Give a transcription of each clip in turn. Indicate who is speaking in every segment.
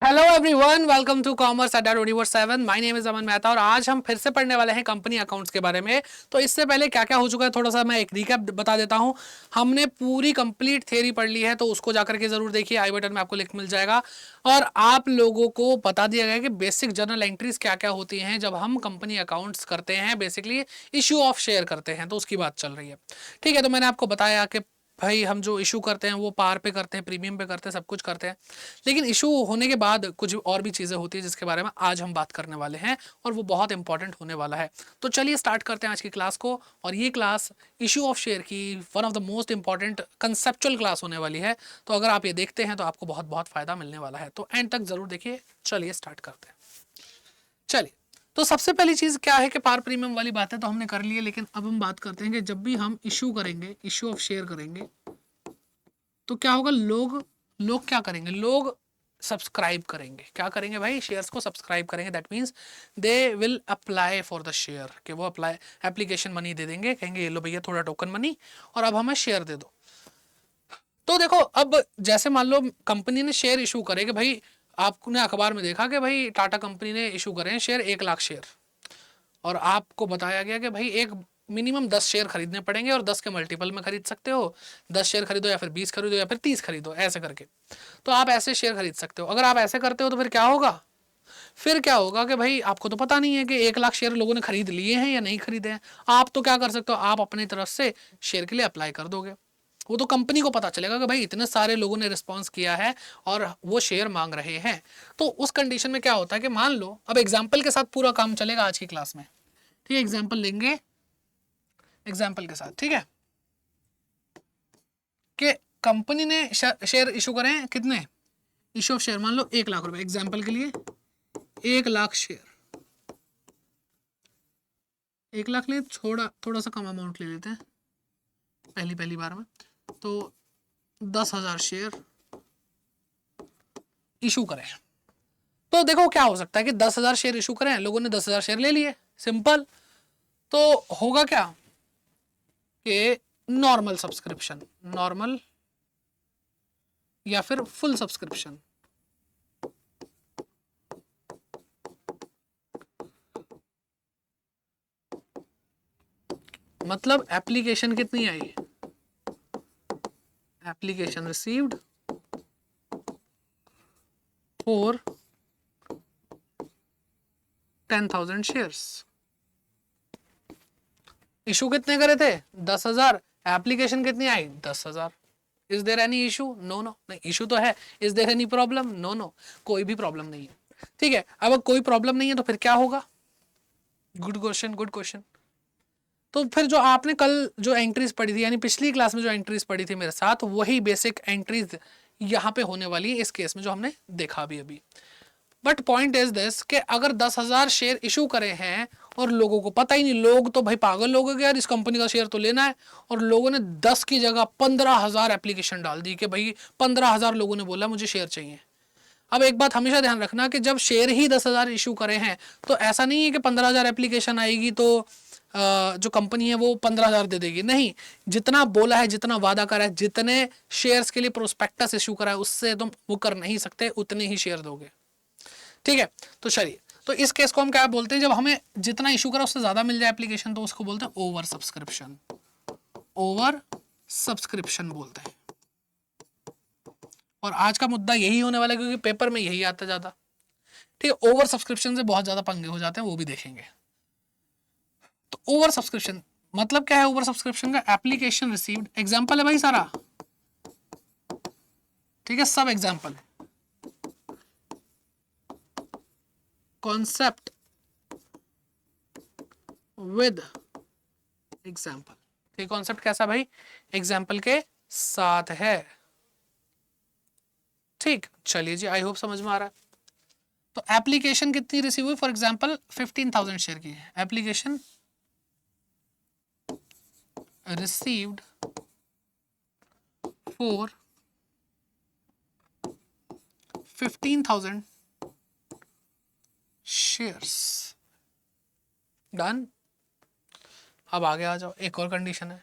Speaker 1: Hello everyone, welcome to commerce Adda 24/7। My name is Aman Mehta और आज हम फिर से पढ़ने वाले हैं कंपनी अकाउंट्स के बारे में। तो इससे पहले क्या क्या हो चुका है थोड़ा सा मैं एक रिकैप बता देता हूं। हमने पूरी कंप्लीट थ्योरी पढ़ ली है, तो उसको जाकर के जरूर देखिए, आई बटन में आपको लिंक मिल जाएगा। और आप लोगों को बता दिया गया कि बेसिक जर्नल एंट्रीज क्या क्या होती हैं जब हम कंपनी अकाउंट्स करते हैं, बेसिकली इश्यू ऑफ शेयर करते हैं, तो उसकी बात चल रही है। ठीक है, तो मैंने आपको बताया कि भाई हम जो इशू करते हैं वो पार पे करते हैं, प्रीमियम पे करते हैं, सब कुछ करते हैं। लेकिन इशू होने के बाद कुछ और भी चीज़ें होती है जिसके बारे में आज हम बात करने वाले हैं और वो बहुत इंपॉर्टेंट होने वाला है। तो चलिए स्टार्ट करते हैं आज की क्लास को। और ये क्लास इशू ऑफ शेयर की one of the most important conceptual class होने वाली है। तो अगर आप ये देखते हैं तो आपको बहुत बहुत फायदा मिलने वाला है, तो एंड तक जरूर देखिए। चलिए स्टार्ट करते हैं। चलिए, तो सबसे पहली चीज क्या है कि पार प्रीमियम वाली बातें तो हमने कर ली है, लेकिन अब हम बात करते हैं कि जब भी हम इशू करेंगे, इशू ऑफ शेयर करेंगे, तो क्या होगा। लोग लोग क्या करेंगे, लोग सब्सक्राइब करेंगे। क्या करेंगे भाई, शेयर्स को सब्सक्राइब करेंगे। That means they will apply for the share, कि वो अप्लाई एप्लीकेशन मनी दे देंगे, कहेंगे ये लो भैया थोड़ा टोकन मनी और अब हमें शेयर दे दो। तो देखो, अब जैसे मान लो कंपनी ने शेयर इशू करे कि भाई, आपने अखबार में देखा कि भाई टाटा कंपनी ने इशू करे हैं शेयर, 1 लाख शेयर, और आपको बताया गया कि भाई एक मिनिमम 10 शेयर खरीदने पड़ेंगे और 10 के मल्टीपल में खरीद सकते हो। 10 शेयर खरीदो या फिर 20 खरीदो या फिर 30 खरीदो, ऐसे करके। तो आप ऐसे शेयर खरीद सकते हो। अगर आप ऐसे करते हो तो फिर क्या होगा, फिर क्या होगा कि भाई आपको तो पता नहीं है कि 1 लाख शेयर लोगों ने खरीद लिए हैं या नहीं खरीदे हैं। आप तो क्या कर सकते हो, आप अपनी तरफ से शेयर के लिए अप्लाई कर दोगे। वो तो कंपनी को पता चलेगा कि भाई इतने सारे लोगों ने रिस्पॉन्स किया है और वो शेयर मांग रहे हैं। तो उस कंडीशन में क्या होता है कि मान लो, अब एग्जाम्पल के साथ पूरा काम चलेगा आज की क्लास में। ठीक है, एग्जाम्पल लेंगे, एग्जाम्पल के साथ। ठीक है, कि कंपनी ने शेयर इशू करे हैं, कितने इशू ऑफ शेयर, मान लो 1 लाख रुपए, एग्जाम्पल के लिए 1 लाख शेयर। 1 लाख ले, थोड़ा थोड़ा सा कम अमाउंट ले लेते हैं पहली पहली बार में। तो 10,000 शेयर इशू करें। तो देखो क्या हो सकता है कि 10,000 शेयर इशू करें, लोगों ने 10,000 शेयर ले लिए, सिंपल। तो होगा क्या कि नॉर्मल सब्सक्रिप्शन, नॉर्मल या फिर फुल सब्सक्रिप्शन। मतलब एप्लीकेशन कितनी आई, application received for 10,000 shares. Issue कितने करे थे, 10,000। एप्लीकेशन कितनी आई, 10,000। Is there any issue, no no, नहीं इशू तो है। Is there any problem, no no, कोई भी प्रॉब्लम नहीं है। ठीक है, अब कोई प्रॉब्लम नहीं है तो फिर क्या होगा, गुड क्वेश्चन, गुड क्वेश्चन। तो फिर जो आपने कल जो एंट्रीज पढ़ी थी, यानी पिछली क्लास में जो एंट्रीज पढ़ी थी मेरे साथ, वही बेसिक एंट्रीज यहाँ पे होने वाली है इस केस में जो हमने देखा अभी अभी। बट पॉइंट इज दिस कि अगर 10,000 शेयर इशू करे हैं और लोगों को पता ही नहीं, लोग तो भाई पागल लोग हैं यार, इस कंपनी का शेयर तो लेना है, और लोगों ने 10 की जगह 15,000 एप्लीकेशन डाल दी कि भाई 15,000 लोगों ने बोला मुझे शेयर चाहिए। अब एक बात हमेशा ध्यान रखना कि जब शेयर ही 10,000 इशू करे हैं, तो ऐसा नहीं है कि 15,000 एप्लीकेशन आएगी तो जो कंपनी है वो 15,000 दे देगी, नहीं। जितना बोला है, जितना वादा करा है, जितने शेयर्स के लिए प्रोस्पेक्टस इशू करा है, उससे तुम वो कर नहीं सकते, उतने ही शेयर दोगे। ठीक है, तो चलिए, तो इस केस को हम क्या बोलते हैं, जब हमें जितना इशू करा उससे ज्यादा मिल जाए एप्लीकेशन, तो उसको बोलते हैं ओवर सब्सक्रिप्शन। ओवर सब्सक्रिप्शन बोलते हैं। और आज का मुद्दा यही होने वाला है, क्योंकि पेपर में यही आता ज्यादा। ठीक है, ओवर सब्सक्रिप्शन से बहुत ज्यादा पंगे हो जाते हैं, वो भी देखेंगे। तो ओवर सब्सक्रिप्शन मतलब क्या है, ओवर सब्सक्रिप्शन का एप्लीकेशन रिसीव्ड, एग्जांपल है भाई सारा। ठीक है, सब एग्जांपल है, कॉन्सेप्ट विद एग्जाम्पल। ठीक, कॉन्सेप्ट कैसा भाई, एग्जाम्पल के साथ है। ठीक, चलिए जी, आई होप समझ में आ रहा है। तो एप्लीकेशन कितनी रिसीव हुई, फॉर एग्जाम्पल 15,000 शेयर की है application received for 15,000 shares, done. अब आगे आ जाओ, एक और कंडीशन है।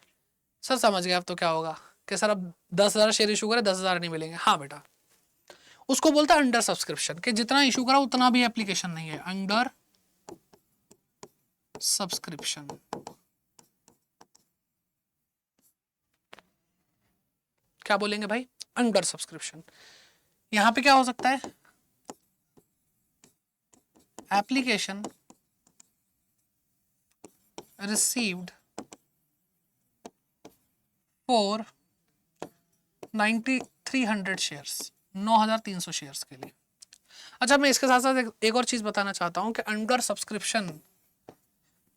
Speaker 1: सर समझ गए अब तो क्या होगा कि सर अब 10,000 शेयर इशू करे, 10,000 नहीं मिलेंगे, हाँ बेटा। उसको बोलता है अंडर सब्सक्रिप्शन, कि जितना इशू करा उतना भी एप्लीकेशन नहीं है, अंडर सब्सक्रिप्शन। क्या बोलेंगे भाई? Under subscription. यहां पे क्या हो सकता है? Application received for 9300 shares, 9300 shares के लिए। अच्छा, मैं इसके साथ साथ एक और चीज बताना चाहता हूं कि अंडर सब्सक्रिप्शन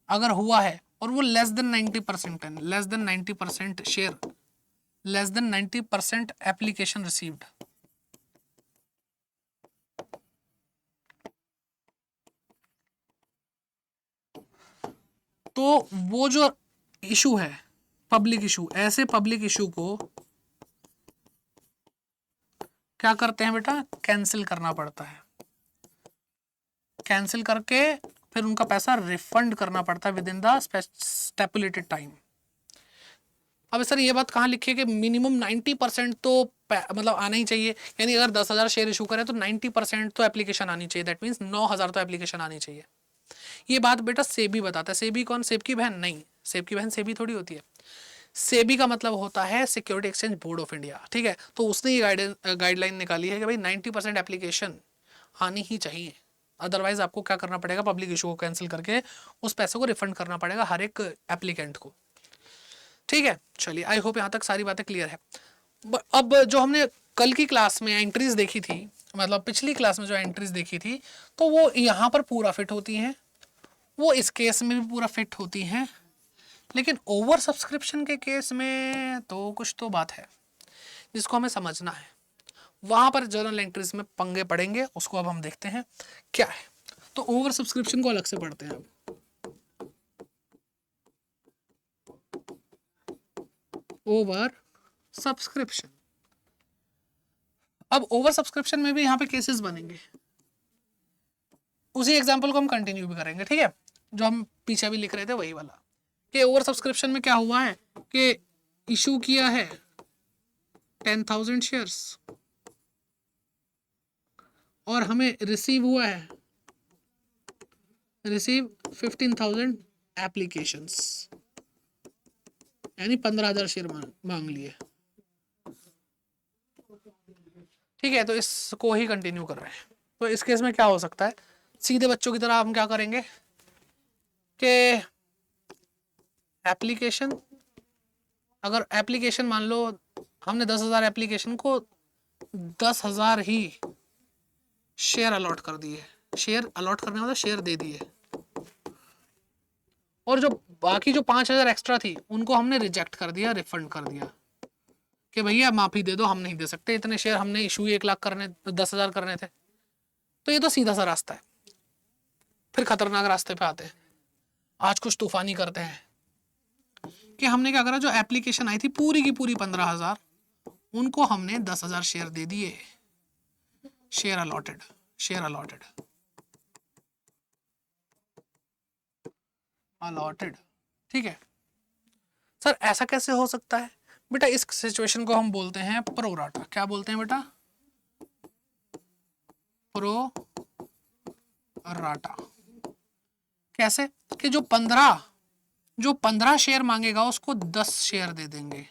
Speaker 1: अगर हुआ है और वो लेस देन 90% है, less than 90% share, less than 90% application received, तो वो जो इशू है पब्लिक इशू, ऐसे पब्लिक इशू को क्या करते हैं बेटा? कैंसिल करना पड़ता है। कैंसिल करके फिर उनका पैसा रिफंड करना पड़ता है विद इन द स्टेपुलेटेड टाइम। अब सर ये बात कहाँ लिखी है कि मिनिमम 90% तो मतलब आना ही चाहिए, यानी अगर 10,000 शेयर इशू करें तो 90% तो एप्लीकेशन आनी चाहिए, दैट मीन्स 9,000 तो एप्लीकेशन आनी चाहिए। ये बात बेटा सेबी बताता है। सेबी कौन? सेब की बहन नहीं, सेब की बहन सेबी थोड़ी होती है। सेबी का मतलब होता है security exchange board of India, ठीक है। तो उसने ये गाइडलाइन निकाली है कि भाई 90% एप्लीकेशन आनी ही चाहिए, अदरवाइज आपको क्या करना पड़ेगा? पब्लिक इशू को कैंसिल करके उस पैसे को रिफंड करना पड़ेगा हर एक एप्लीकेंट को, ठीक है। चलिए, आई होप यहाँ तक सारी बातें क्लियर है। अब जो हमने कल की क्लास में एंट्रीज देखी थी, मतलब पिछली क्लास में जो एंट्रीज देखी थी, तो वो यहाँ पर पूरा फिट होती हैं, वो इस केस में भी पूरा फिट होती हैं, लेकिन ओवर सब्सक्रिप्शन के केस में तो कुछ तो बात है जिसको हमें समझना है। वहां पर जर्नल एंट्रीज में पंगे पड़ेंगे, उसको अब हम देखते हैं क्या है। तो ओवर सब्सक्रिप्शन को अलग से पढ़ते हैं अब। ओवर सब्सक्रिप्शन, अब ओवर सब्सक्रिप्शन में भी यहाँ पे केसेस बनेंगे, उसी एग्जांपल को हम कंटिन्यू भी करेंगे, ठीक है। जो हम पीछे भी लिख रहे थे वही वाला, कि ओवर सब्सक्रिप्शन में क्या हुआ है कि इशू किया है 10,000 शेयर्स और हमें रिसीव हुआ है, रिसीव 15,000 एप्लीकेशंस, यानी 15,000 शेयर मांग लिए, ठीक है। तो इसको ही कंटिन्यू कर रहे हैं। तो इस केस में क्या हो सकता है? सीधे बच्चों की तरह हम क्या करेंगे कि एप्लीकेशन, अगर एप्लीकेशन मान लो हमने 10,000 एप्लीकेशन को 10,000 ही शेयर अलॉट कर दिए, शेयर अलॉट करने मतलब शेयर दे दिए, और जो बाकी जो 5,000 एक्स्ट्रा थी उनको हमने रिजेक्ट कर दिया, रिफंड कर दिया कि भैया माफी दे दो, हम नहीं दे सकते, इतने शेयर हमने इशू 1,00,000 करने, 10,000 करने थे। तो ये तो सीधा सा रास्ता है। फिर खतरनाक रास्ते पे आते हैं, आज कुछ तूफानी करते हैं कि हमने क्या करा, जो एप्लीकेशन आई थी पूरी की पूरी 15,000, उनको हमने 10,000 शेयर दे दिए, share allotted, share allotted, allotted, ठीक है। सर ऐसा कैसे हो सकता है बेटा? इस सिचुएशन को हम बोलते हैं प्रोराटा। क्या बोलते हैं बेटा? प्रोराटा। कैसे? कि जो 15 शेयर मांगेगा उसको 10 शेयर दे देंगे।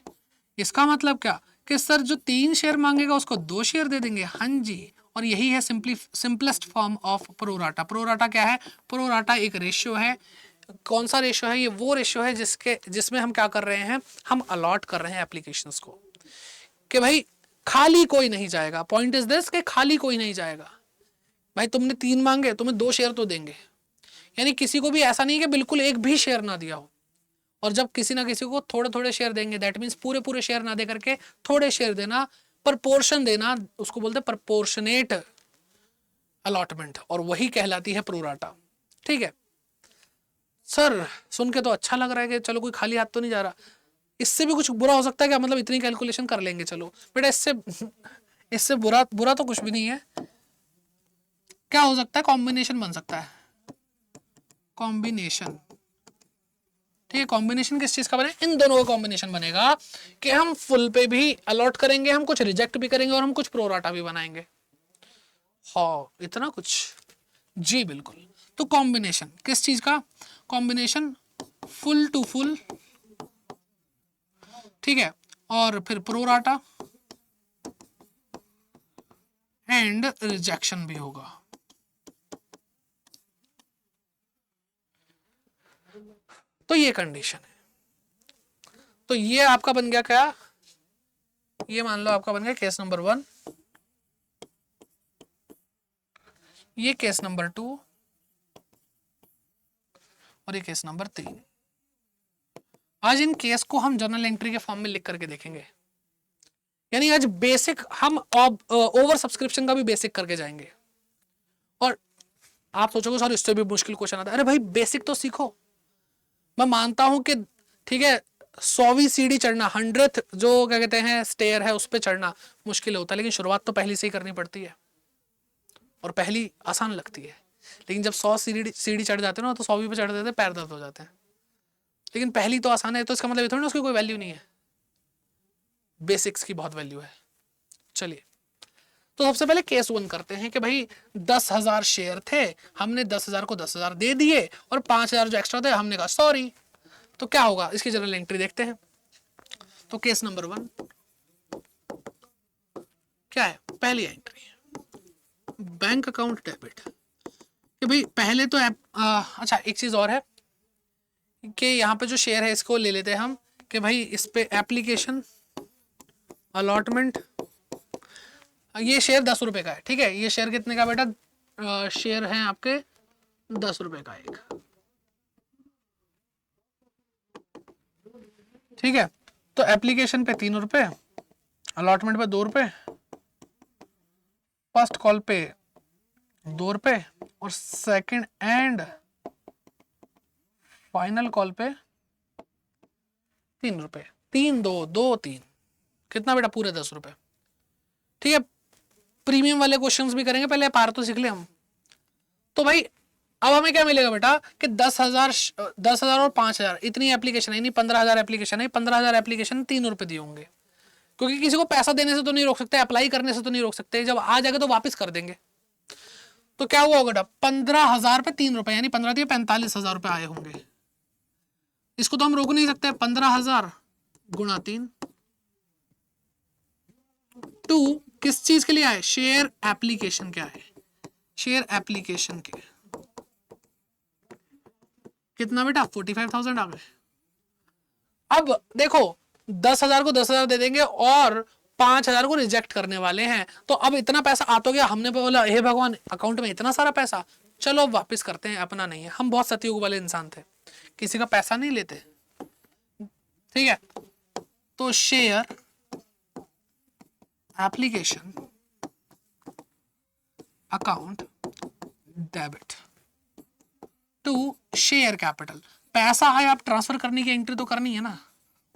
Speaker 1: इसका मतलब क्या कि सर जो 3 शेयर मांगेगा उसको 2 शेयर दे देंगे। हाँ जी, और यही है simplest form of pro rata. Pro rata क्या है? प्रोराटा एक रेशियो है। कौन सा रेशियो है? ये वो रेशियो है जिसमें हम क्या कर रहे हैं, हम अलॉट कर रहे हैं एप्लीकेशंस को, कि भाई खाली कोई नहीं जाएगा। पॉइंट इज दिस कि खाली कोई नहीं जाएगा। भाई तुमने 3 मांगे, तुम्हें 2 शेयर तो देंगे, यानी किसी को भी ऐसा नहीं कि बिल्कुल एक भी शेयर ना दिया हो। और जब किसी ना किसी को थोड़े थोड़े शेयर देंगे, दैट मीन्स पूरे पूरे शेयर ना दे करके थोड़े शेयर देना, प्रपोर्शन देना, उसको बोलते हैं प्रपोर्शनेट अलॉटमेंट, और वही कहलाती है प्रोराटा, ठीक है। सर सुन के तो अच्छा लग रहा है कि चलो कोई खाली हाथ तो नहीं जा रहा। इससे भी कुछ बुरा हो सकता है क्या? मतलब इतनी कैलकुलेशन कर लेंगे, चलो बेटा इससे बुरा तो कुछ भी नहीं है। क्या हो सकता है? कॉम्बिनेशन बन सकता है, कॉम्बिनेशन, ठीक है। कॉम्बिनेशन किस चीज का बने? इन दोनों का कॉम्बिनेशन बनेगा कि हम फुल पे भी अलॉट करेंगे, हम कुछ रिजेक्ट भी करेंगे और हम कुछ प्रोराटा भी बनाएंगे। हाँ इतना कुछ, जी बिल्कुल। तो कॉम्बिनेशन किस चीज का, कॉम्बिनेशन फुल टू फुल, ठीक है, और फिर प्रोराटा एंड रिजेक्शन भी होगा। तो ये कंडीशन है। तो ये आपका बन गया क्या, ये मान लो आपका बन गया केस नंबर 1, ये केस नंबर 2 और ये केस नंबर 3। आज इन केस को हम जर्नल एंट्री के फॉर्म में लिख करके देखेंगे, यानी आज बेसिक हम ओवर सब्सक्रिप्शन का भी बेसिक करके जाएंगे। और आप सोचोगे सर इससे भी मुश्किल क्वेश्चन आता है, अरे भाई बेसिक तो सीखो। मैं मानता हूं कि ठीक है 100वीं सीढ़ी चढ़ना, 100th जो क्या कहते हैं स्टेयर है उस पर चढ़ना मुश्किल होता है, लेकिन शुरुआत तो पहली से ही करनी पड़ती है और पहली आसान लगती है। लेकिन जब 100 सीढ़ी चढ़ जाते हैं ना तो 100वीं पे चढ़ देते हैं पैर दर्द हो जाते हैं। लेकिन पहली तो आसान है, तो इसका मतलब ये थोड़ी ना उसकी कोई वैल्यू नहीं है, बेसिक्स की बहुत वैल्यू है। चलिए तो सबसे पहले केस 1 करते हैं कि भाई 10,000 शेयर थे, हमने 10,000 को 10,000 दे दिए और 5,000 जो एक्स्ट्रा थे हमने कहा सॉरी। तो क्या होगा, इसकी जनरल एंट्री देखते हैं। तो केस नंबर 1 क्या है, पहली एंट्री बैंक अकाउंट डेबिट, कि भाई पहले तो अच्छा एक चीज और है कि यहाँ पे जो शेयर है इसको ले लेते हैं हम कि भाई इस पे एप्लीकेशन अलॉटमेंट, ये शेयर 10 रुपए का है, ठीक है। ये शेयर कितने का बेटा, शेयर है आपके 10 रुपए का एक, ठीक है। तो एप्लीकेशन पे 3 रुपए, अलॉटमेंट पे 2 रुपए, फर्स्ट कॉल पे 2 रुपए और सेकंड एंड फाइनल कॉल पे 3 रुपए। 3 2 2 3 कितना बेटा, पूरे 10 रुपए, ठीक है। प्रीमियम वाले क्वेश्चंस भी करेंगे, पहले पार तो सीख ले हम। तो भाई अब हमें क्या मिलेगा बेटा कि 10,000 और 5,000 इतनी एप्लीकेशन है, नहीं 15,000 एप्लीकेशन है, 15,000 एप्लीकेशन 3 रुपए दिए होंगे, क्योंकि किसी को पैसा देने से तो नहीं रोक सकते, अप्लाई करने से तो नहीं रोक सकते, जब आ जाएगा तो वापस कर देंगे। तो क्या हुआ होगा, 15,000 पे 3 रुपए यानी 15 दिए 45,000 रुपए आए होंगे। इसको तो हम रोक नहीं सकते, 15,000 गुणा 3, 2 किस चीज के लिए आए, शेयर एप्लीकेशन के आए, शेयर एप्लीकेशन के कितना बेटा 45,000 आ गए। अब देखो 10,000 को 10,000 दे देंगे और 5,000 को रिजेक्ट करने वाले हैं, तो अब इतना पैसा आ तो गया, हमने बोला हे भगवान अकाउंट में इतना सारा पैसा, चलो अब वापस करते हैं, अपना नहीं है। हम बहुत सतयुग वाले इंसान थे, किसी का पैसा नहीं लेते, ठीक है। तो share application account debit to share capital, पैसा आए आप ट्रांसफर करने की एंट्री तो करनी है ना,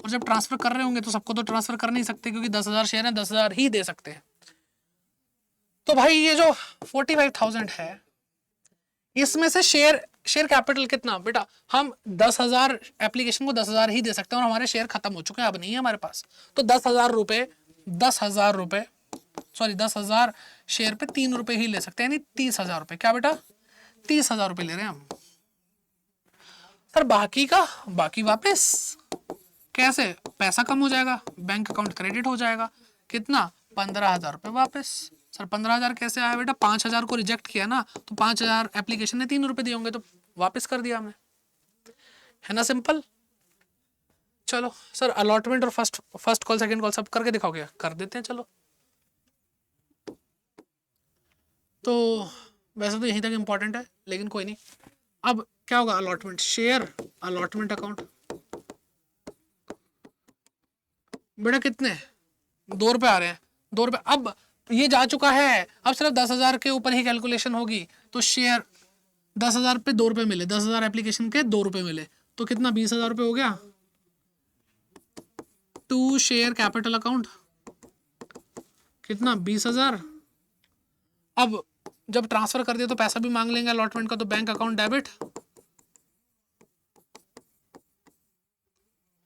Speaker 1: और जब ट्रांसफर कर रहे होंगे तो सबको तो ट्रांसफर कर नहीं सकते, क्योंकि 10,000 शेयर है 10,000 ही दे सकते हैं। तो भाई ये जो 45,000 है इसमें से शेयर कैपिटल कितना बेटा, हम 10,000 एप्लीकेशन को 10,000 ही दे सकते हैं और हमारे शेयर खत्म हो चुके हैं, अब नहीं है हमारे पास। तो 10,000 रुपए 10,000 रुपए सॉरी 10,000 शेयर पे 3 रुपए ही ले सकते हैं, यानी 30,000 रुपए, क्या बेटा 30,000 रुपए ले रहे हैं हम। सर बाकी वापस कैसे, पैसा कम हो जाएगा, बैंक अकाउंट क्रेडिट हो जाएगा, कितना 15,000 रुपए वापस। सर 15,000 कैसे आया बेटा, 5,000 को रिजेक्ट किया ना, तो 5,000 एप्लीकेशन ने 3 रुपए दिए होंगे तो वापस कर दिया हमने, है ना सिंपल। चलो सर अलॉटमेंट और फर्स्ट कॉल सेकंड कॉल सब करके दिखाओगे, कर देते हैं चलो। तो वैसे तो यहीं तक इंपॉर्टेंट है, लेकिन कोई नहीं। अब क्या होगा, अलॉटमेंट शेयर अलॉटमेंट अकाउंट बेटा कितने 2 रुपए आ रहे हैं, 2 रुपए अब ये जा चुका है, अब सिर्फ 10,000 के ऊपर ही कैलकुलेशन होगी। तो शेयर 10,000 पे 2 रुपए मिले, 10,000 एप्लीकेशन के 2 रुपए मिले, तो कितना 20,000 रुपए हो गया। टू शेयर कैपिटल अकाउंट कितना 20,000। अब जब ट्रांसफर कर दिया तो पैसा भी मांग लेंगे अलॉटमेंट का, तो bank account debit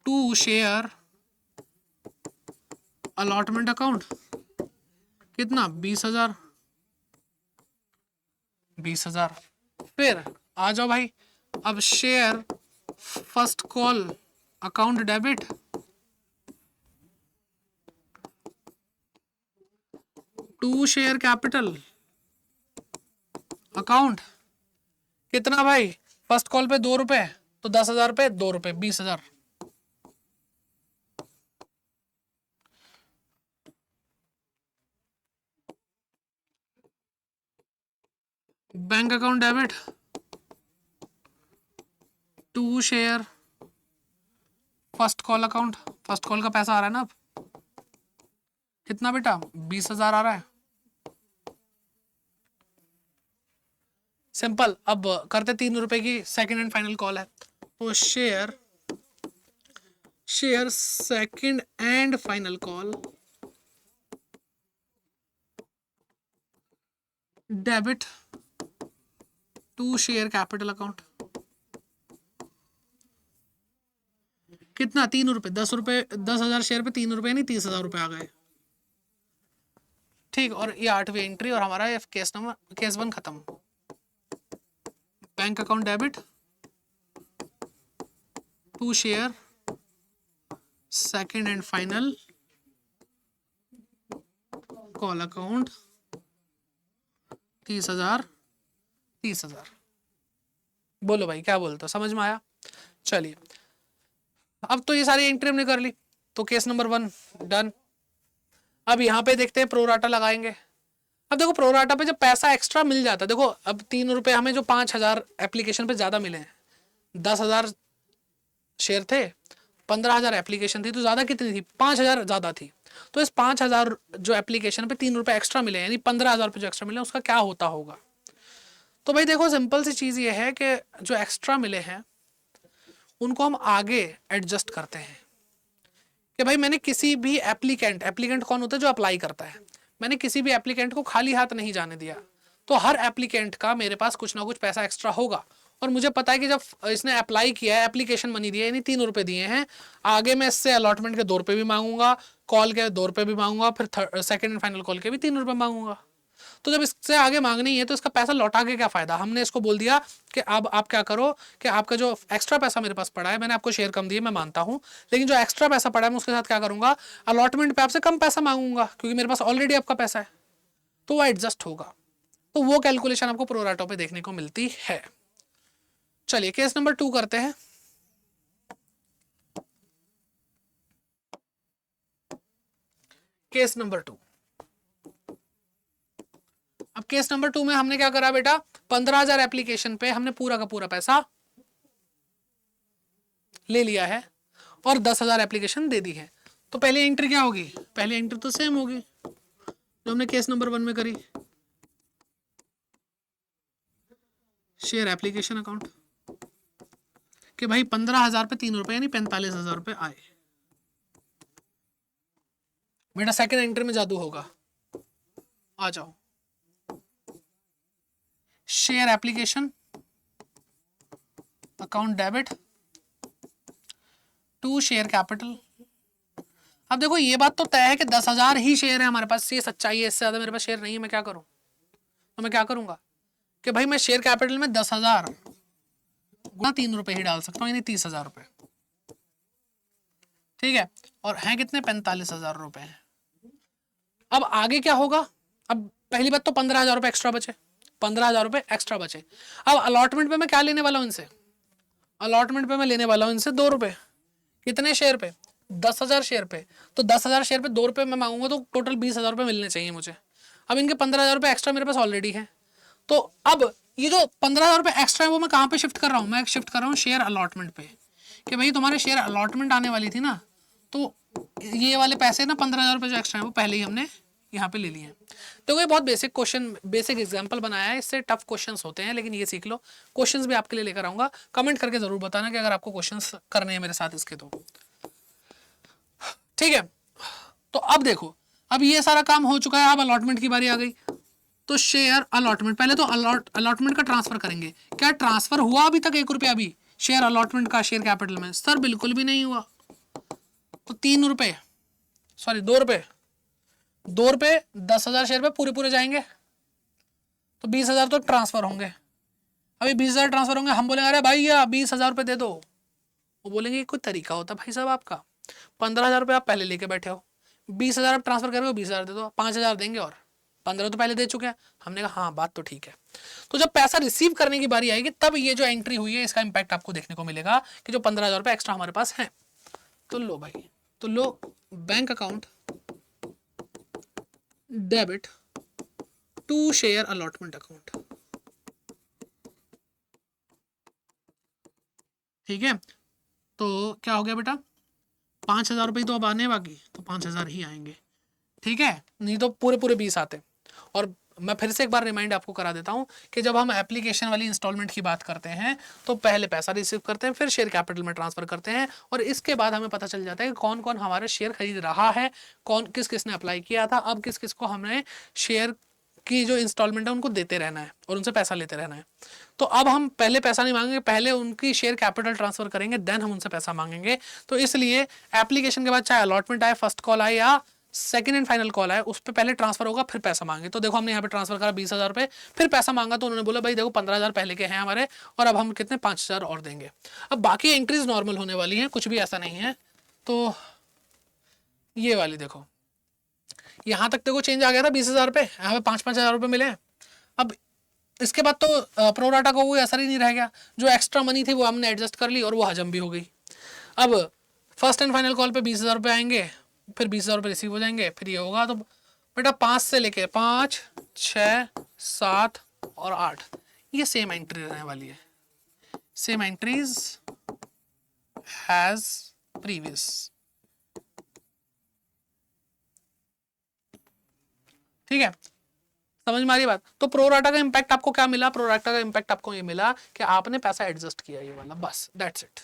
Speaker 1: to share allotment account कितना 20,000 20,000। फिर आ जाओ भाई, अब share first call account debit, to share capital account, कितना भाई, फर्स्ट कॉल पे 2 रुपए, तो 10,000 पे 2 रुपए, 20,000। Bank account debit, to share first call account, first call का पैसा आ रहा है ना अब, कितना बेटा, 20,000 आ रहा है। सिंपल। अब करते 3 रुपए की सेकंड एंड फाइनल कॉल है, तो share second and final call debit to share capital account, कितना, 3 रुपए, 10 रुपए, 10,000 शेयर पे 3 रुपए यानी 30,000 रुपए आ गए। ठीक, और ये 8वीं एंट्री और हमारा ये केस 1 खत्म। Bank account debit to share second and final call account 30,000 30,000। बोलो भाई क्या बोलते हो, समझ में आया? चलिए, अब तो ये सारी एंट्री हमने कर ली, तो केस नंबर 1 डन। अब यहाँ पे देखते हैं प्रोराटा लगाएंगे। अब देखो प्रोराटा पे जब पैसा एक्स्ट्रा मिल जाता है, देखो अब 3 रुपए हमें जो 5,000 एप्लीकेशन पे ज्यादा मिले हैं, 10,000 शेयर थे, 15,000 एप्लीकेशन थी, तो ज्यादा कितनी थी, 5,000 ज्यादा थी। तो इस 5,000 जो एप्लीकेशन पे 3 रुपए एक्स्ट्रा मिले, यानी 15,000 रुपए जो एक्स्ट्रा मिले, उसका क्या होता होगा? तो भाई देखो सिंपल सी चीज ये है कि जो एक्स्ट्रा मिले हैं उनको हम आगे एडजस्ट करते हैं कि भाई मैंने किसी भी एप्लीकेंट कौन होता है, जो अप्लाई करता है, मैंने किसी भी एप्लीकेंट को खाली हाथ नहीं जाने दिया, तो हर एप्लीकेंट का मेरे पास कुछ ना कुछ पैसा एक्स्ट्रा होगा। और मुझे पता है कि जब इसने अप्लाई किया है, एप्लीकेशन मनी दिया है, यानी 3 रुपए दिए हैं, आगे मैं इससे अलॉटमेंट के 2 रुपए भी मांगूंगा, कॉल के 2 रुपए भी मांगूंगा, फिर सेकंड एंड फाइनल कॉल के भी 3 रुपए मांगूंगा। तो जब इससे आगे मांगनी है तो इसका पैसा लौटा के क्या फायदा? हमने इसको बोल दिया कि अब आप क्या करो कि आपका जो एक्स्ट्रा पैसा मेरे पास पड़ा है, मैंने आपको शेयर कम दिए, मैं मानता हूं, लेकिन जो एक्स्ट्रा पैसा पड़ा है मैं उसके साथ क्या करूंगा, अलॉटमेंट पे आपसे कम पैसा मांगूंगा, क्योंकि मेरे पास ऑलरेडी आपका पैसा है, तो वो एडजस्ट होगा। तो वो कैलकुलेशन आपको प्रोराटा पे देखने को मिलती है। चलिए केस नंबर 2 करते हैं। केस नंबर 2, अब केस नंबर 2 में हमने क्या करा बेटा, 15,000 एप्लीकेशन पे हमने पूरा का पूरा पैसा ले लिया है और 10,000 एप्लीकेशन दे दी है। तो पहली एंट्री क्या होगी, पहली एंट्री तो सेम होगी जो हमने केस नंबर 1 में करी, शेयर एप्लीकेशन अकाउंट, कि भाई 15,000 पे 3 रुपए यानी 45,000 रुपए आए। बेटा सेकंड एंट्री में जादू होगा, आ जाओ, share application account debit to share capital. अब देखो ये बात तो तय है कि 10,000 ही शेयर है हमारे पास, ये सच्चाई है, इससे ज्यादा मेरे पास शेयर नहीं है, मैं क्या करूं, तो मैं क्या करूंगा कि भाई मैं शेयर कैपिटल में 10,000 गुना 3 रुपए ही डाल सकता हूँ, यानी 30,000 रुपए, ठीक है, और हैं कितने, 45,000 रुपए हैं। अब आगे क्या होगा, अब पहली बात तो 15,000 रुपए एक्स्ट्रा बचे, 15,000 रुपए एक्स्ट्रा बचे। अब अलॉटमेंट पे मैं क्या लेने वाला हूं इनसे, अलॉटमेंट पे मैं लेने वाला हूं इनसे 2 रुपए, कितने शेयर पे, 10,000 शेयर पे, तो 10,000 शेयर पे 2 रुपए मैं मांगूंगा, तो टोटल 20,000 रुपए मिलने चाहिए मुझे। अब इनके 15,000 रुपए एक्स्ट्रा मेरे पास ऑलरेडी है, तो अब ये जो 15,000 रुपए एक्स्ट्रा है वो मैं कहाँ पे शिफ्ट कर रहा हूँ, मैं शिफ्ट कर रहा हूँ शेयर अलॉटमेंट पे, कि भाई तुम्हारे शेयर अलॉटमेंट आने वाली थी ना, तो ये वाले पैसे ना 15,000 रुपए जो एक्स्ट्रा है वो पहले ही हमने यहाँ पे ले लिए हैं। तो ये बहुत बेसिक क्वेश्चन, बेसिक एग्जांपल बनाया है, इससे टफ क्वेश्चंस होते हैं, लेकिन ये सीख लो। क्वेश्चंस भी आपके लिए लेकर आऊंगा, कमेंट करके जरूर बताना कि अगर आपको क्वेश्चंस करने हैं मेरे साथ इसके, तो ठीक है। तो अब देखो, अब ये सारा काम हो चुका है, अब अलॉटमेंट की बारी आ गई। तो शेयर अलॉटमेंट, पहले तो अलॉटमेंट का ट्रांसफर करेंगे। क्या ट्रांसफर हुआ अभी तक 1 रुपया भी शेयर अलॉटमेंट का शेयर कैपिटल में? सर बिल्कुल भी नहीं हुआ। तो 3 रुपए, सॉरी 2 रुपए, 2 रुपए 10,000 शेयर पे पूरे पूरे जाएंगे, तो 20,000 तो ट्रांसफर होंगे। अभी 20,000 ट्रांसफर होंगे, हम बोलेंगे अरे भाई या 20,000 रुपये दे दो, वो बोलेंगे कोई तरीका होता भाई साहब आपका, 15,000 रुपये आप पहले लेके बैठे हो, 20,000 आप ट्रांसफर करोगे, 20,000 दे दो, 5,000 देंगे और 15 तो पहले दे चुके हैं। हमने कहा हाँ बात तो ठीक है। तो जब पैसा रिसीव करने की बारी आएगी तब ये जो एंट्री हुई है इसका इंपैक्ट आपको देखने को मिलेगा कि जो 15,000 रुपये एक्स्ट्रा हमारे पास है। तो लो भाई, तो लो bank account debit to share allotment account. ठीक है, तो क्या हो गया बेटा, 5,000 रुपये तो अब आने बाकी, तो 5,000 ही आएंगे। ठीक है, नहीं तो पूरे पूरे 20 आते। और मैं फिर से एक बार रिमाइंड आपको करा देता हूं कि जब हम एप्लीकेशन वाली इंस्टॉलमेंट की बात करते हैं तो पहले पैसा रिसीव करते हैं, फिर शेयर कैपिटल में ट्रांसफर करते हैं, और इसके बाद हमें पता चल जाता है कि कौन कौन हमारे शेयर खरीद रहा है, कौन किस किसने अप्लाई किया था, अब किस किस को हमने शेयर की जो इंस्टॉलमेंट है उनको देते रहना है और उनसे पैसा लेते रहना है। तो अब हम पहले पैसा नहीं मांगेंगे, पहले उनकी शेयर कैपिटल ट्रांसफर करेंगे, देन हम उनसे पैसा मांगेंगे। तो इसलिए एप्लीकेशन के बाद चाहे अलॉटमेंट आए, फर्स्ट कॉल आए या सेकंड एंड फाइनल कॉल आए, उस पर पहले ट्रांसफर होगा फिर पैसा मांगे। तो देखो हमने यहाँ पे ट्रांसफर करा 20,000 रुपये, फिर पैसा मांगा तो उन्होंने बोला भाई देखो 15,000 पहले के हैं हमारे, और अब हम कितने 5,000 और देंगे। अब बाकी एंट्रीज नॉर्मल होने वाली हैं, कुछ भी ऐसा नहीं है। तो ये वाली देखो, यहाँ तक देखो चेंज आ गया था 20,000 रुपये, यहाँ पे 5,000 रुपये मिले। अब इसके बाद तो प्रोराटा को कोई असर ही नहीं रह गया, जो एक्स्ट्रा मनी थी वो हमने एडजस्ट कर ली और वो हजम भी हो गई। अब फर्स्ट एंड फाइनल कॉल पे 20,000 रुपये आएंगे, फिर 20,000 रुपये रिसीव हो जाएंगे, फिर ये होगा। तो बेटा 5 से लेके 5, 6, 7 और 8 ये सेम एंट्री रहने वाली है, सेम एंट्रीज हैज प्रीवियस। ठीक है, समझ में आ रही बात। तो प्रोराटा का इंपैक्ट आपको क्या मिला, प्रोराटा का इंपैक्ट आपको ये मिला कि आपने पैसा एडजस्ट किया ये वाला, बस दैट्स इट।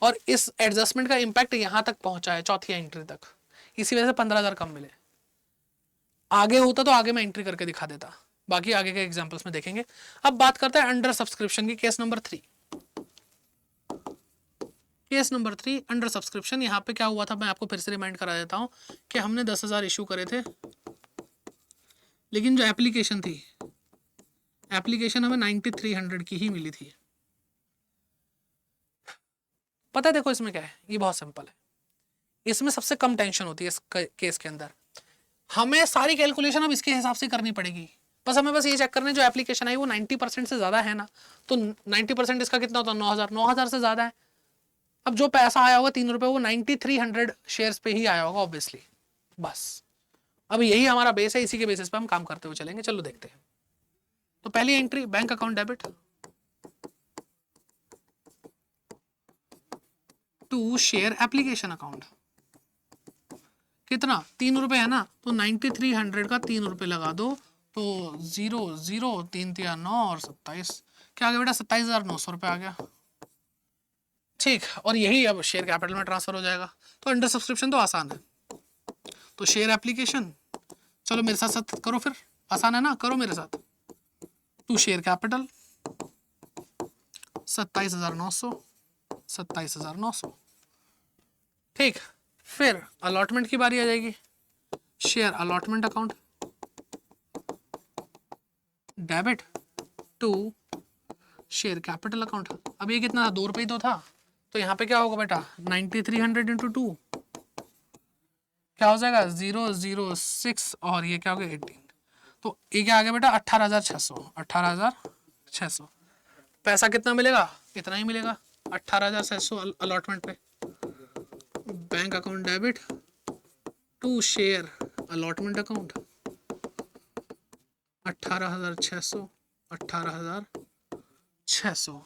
Speaker 1: और इस एडजस्टमेंट का इंपैक्ट यहां तक पहुंचा है चौथी एंट्री तक, इसी वजह से 15,000 कम मिले। आगे होता तो आगे मैं एंट्री करके दिखा देता, बाकी आगे के एग्जांपल्स में देखेंगे। अब बात करते हैं अंडर सब्सक्रिप्शन की, case number 3। Case number 3 under subscription. यहाँ पे क्या हुआ था मैं आपको फिर से रिमाइंड करा देता हूँ कि हमने 10,000 इशू करे थे, लेकिन जो एप्लीकेशन थी, एप्लीकेशन हमें 9300 की ही मिली थी। पता है देखो इसमें क्या है, ये बहुत सिंपल है, इसमें सबसे कम टेंशन होती है इस केस के अंदर। हमें सारी कैलकुलेशन अब इसके हिसाब से करनी पड़ेगी, बस हमें बस ये चेक करना है जो एप्लीकेशन आई वो 90% से ज़्यादा है ना, तो 90% इसका कितना होता है 9,000, 9,000 से ज़्यादा है। अब जो पैसा आया होगा 3 रुपये वो 9300 शेयर्स पे ही आया होगा ऑब्वियसली, बस। अब यही हमारा बेस है, इसी के बेसिस पे हम काम करते हुए चलेंगे। चलो देखते हैं। तो पहली entry bank account debit to share application account, कितना 3 रुपये है ना, तो 9300 का 3 रुपये लगा दो, तो 0 0 3 3 9 और 27, क्या आ गया बेटा 27,900 रुपये आ गया। ठीक, और यही अब शेयर कैपिटल में ट्रांसफर हो जाएगा। तो अंडर सब्सक्रिप्शन तो आसान है, तो शेयर एप्लीकेशन, चलो मेरे साथ साथ करो फिर, आसान है ना, करो मेरे साथ। To share capital 27,900, 27,900। ठीक, फिर अलॉटमेंट की बारी आ जाएगी, share allotment account debit to share capital account. अब ये कितना था, 2 रुपये तो था, तो यहाँ पे क्या होगा बेटा 9300 इंटू 2 क्या हो जाएगा 006, और ये क्या हो गया 18, तो ये क्या आ गया बेटा 18,600, 18,600। पैसा कितना मिलेगा, इतना ही मिलेगा 18,600 अलॉटमेंट पे। Bank account debit to share allotment account 18,600, 18,600।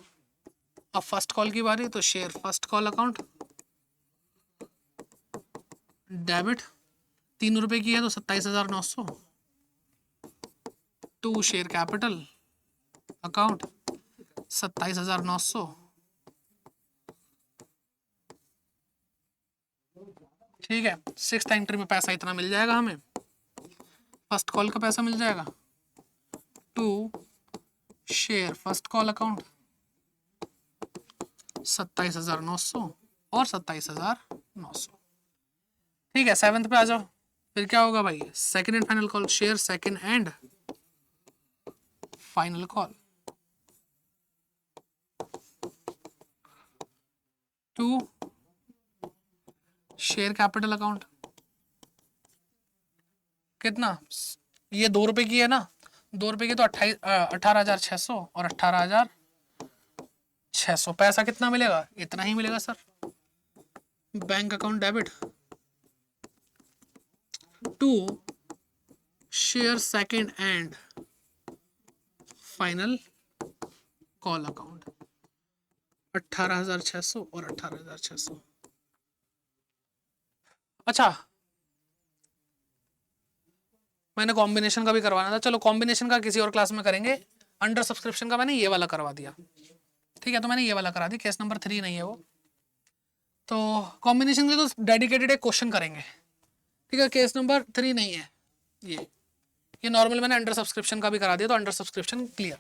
Speaker 1: अब फर्स्ट कॉल की बारी, तो share first call account debit 3 रुपये की है तो 27,900 टू शेयर कैपिटल अकाउंट 27,900। ठीक है, सिक्स्थ एंट्री में पैसा इतना मिल जाएगा हमें, फर्स्ट कॉल का पैसा मिल जाएगा to share first call account 27,900 और 27,900। ठीक है, सेवंथ पे आ जाओ, फिर क्या होगा भाई second and final call, share second and final call to share capital account. कितना, ये 2 रुपए की है ना, 2 रुपए की तो 18,600 और 18,600, पैसा कितना मिलेगा, इतना ही मिलेगा sir. Bank account debit to share second and final call account, 18,600 और 18,600। अच्छा, मैंने कॉम्बिनेशन का भी करवाना था, चलो कॉम्बिनेशन का किसी और क्लास में करेंगे। अंडर सब्सक्रिप्शन का मैंने ये वाला करवा दिया, ठीक है, तो मैंने ये वाला करा दी, केस नंबर 3 नहीं है वो। तो कॉम्बिनेशन के तो डेडिकेटेड एक क्वेश्चन करेंगे, ठीक है, केस नंबर 3 नहीं है ये नॉर्मल मैंने अंडर सब्सक्रिप्शन का भी करा दिया, तो under subscription clear,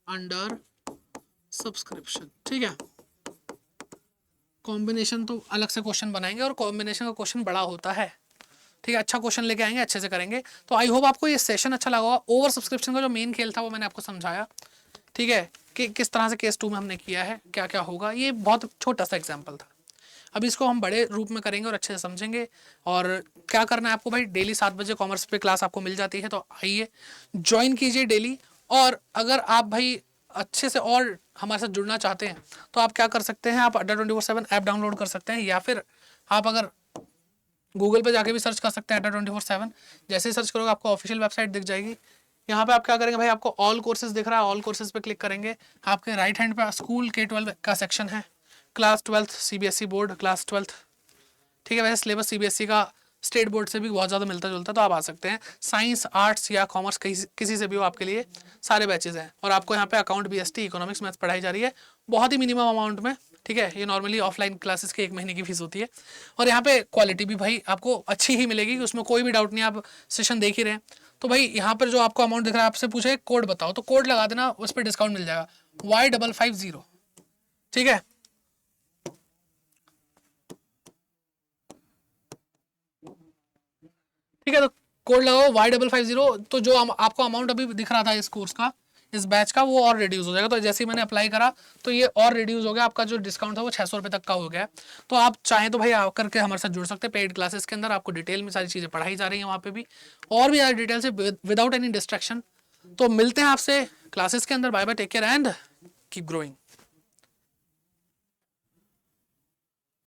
Speaker 1: under subscription, ठीक है। कॉम्बिनेशन तो अलग से क्वेश्चन बनाएंगे, और कॉम्बिनेशन का क्वेश्चन बड़ा होता है, ठीक है, अच्छा क्वेश्चन लेके आएंगे, अच्छे से करेंगे। तो आई होप आपको ये सेशन अच्छा लगा होगा। ओवर सब्सक्रिप्शन का जो मेन खेल था वो मैंने आपको समझाया, ठीक है, कि किस तरह से केस 2 में हमने किया है, क्या क्या होगा। ये बहुत छोटा सा एग्जाम्पल था, अभी इसको हम बड़े रूप में करेंगे और अच्छे से समझेंगे। और क्या करना है आपको भाई, डेली 7 बजे कॉमर्स पे क्लास आपको मिल जाती है, तो आइए ज्वाइन कीजिए डेली। और अगर आप भाई अच्छे से और हमारे साथ जुड़ना चाहते हैं तो आप क्या कर सकते हैं, आप Adda24/7 ऐप डाउनलोड कर सकते हैं, या फिर आप अगर गूगल पे जाके भी सर्च कर सकते हैं Adda24/7। जैसे ही सर्च करोगे आपको ऑफिशियल वेबसाइट दिख जाएगी। यहाँ पे आप क्या करेंगे भाई, आपको ऑल कोर्सेज दिख रहा है, ऑल कोर्सेज पे क्लिक करेंगे, आपके राइट हैंड पे स्कूल K-12 का सेक्शन है, class 12th CBSE board, class 12th, ठीक है। वैसे सिलेबस CBSE का स्टेट बोर्ड से भी बहुत ज़्यादा मिलता जुलता, तो आप आ सकते हैं। साइंस, आर्ट्स या कॉमर्स किसी से भी हो, आपके लिए सारे बैचेज हैं। और आपको यहाँ पे अकाउंट, BST, इकोनॉमिक्स, मैथ्स पढ़ाई जा रही है बहुत ही मिनिमम अमाउंट में, ठीक है। ये नॉर्मली ऑफलाइन क्लासेस के 1 महीने की फीस होती है। और यहाँ पे क्वालिटी भी भाई आपको अच्छी ही मिलेगी, उसमें कोई भी डाउट नहीं, आप सेशन देख ही रहे हैं। तो भाई यहाँ पर जो आपको अमाउंट दिख रहा है, आपसे पूछे कोड बताओ, तो कोड लगा देना, उस पर डिस्काउंट मिल जाएगा Y550, ठीक है। ठीक है, तो कोड लगाओ Y550, तो जो आपको अमाउंट अभी दिख रहा था इस कोर्स का, इस बैच का, वो और रिड्यूस हो जाएगा। तो जैसे ही मैंने अप्लाई करा तो ये और रिड्यूस हो गया, आपका जो डिस्काउंट था वो 600 रुपये तक का हो गया। तो आप चाहें तो भाई आकर के हमारे साथ जुड़ सकते हैं। पेड क्लासेस के अंदर आपको डिटेल में सारी चीज़ें पढ़ाई जा रही हैं, वहाँ पे भी और भी ज़्यादा डिटेल से, विदाउट एनी डिस्ट्रैक्शन। तो मिलते हैं आपसे क्लासेस के अंदर। Bye bye, take care and keep growing.